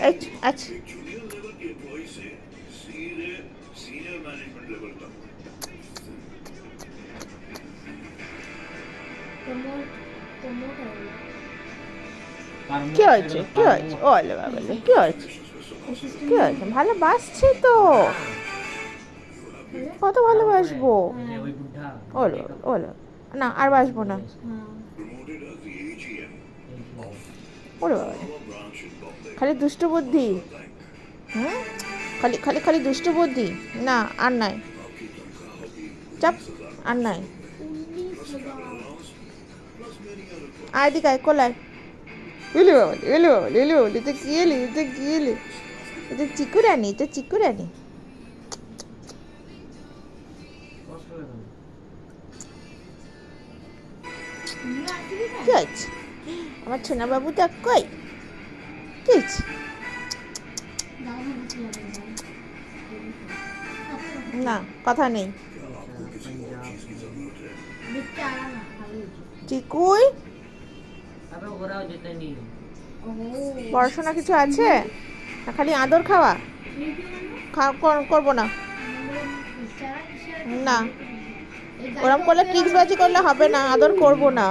আচ্ছা কি হয়েছে কি হয়েছে ওলে বাবা কি হয়েছে কি হয়েছে ভালোবাসছে তো কত ভালোবাসবো ওলে ওলে না আর বাসবো না ওরে বাবা খালি দুষ্ট বুদ্ধি হুম খালি খালি খালি দুষ্ট বুদ্ধি না আর নাই চাপ আর নাই আয় দিকে আয় কোলায় এলো বাবা এলো এলো তো কি এলি তো কি এলি এটা চিকু রানি তো চিকু রানি কি হয়েছে আমার ছোনা বাবুটা কই কি হয়েছে না কথা নেই চিকুই পড়াশোনা কিছু আছে না খালি আদর খাওয়া করবো না না ওরম করলে ট্রিক্সবাজি করলে হবে না আদর করবো না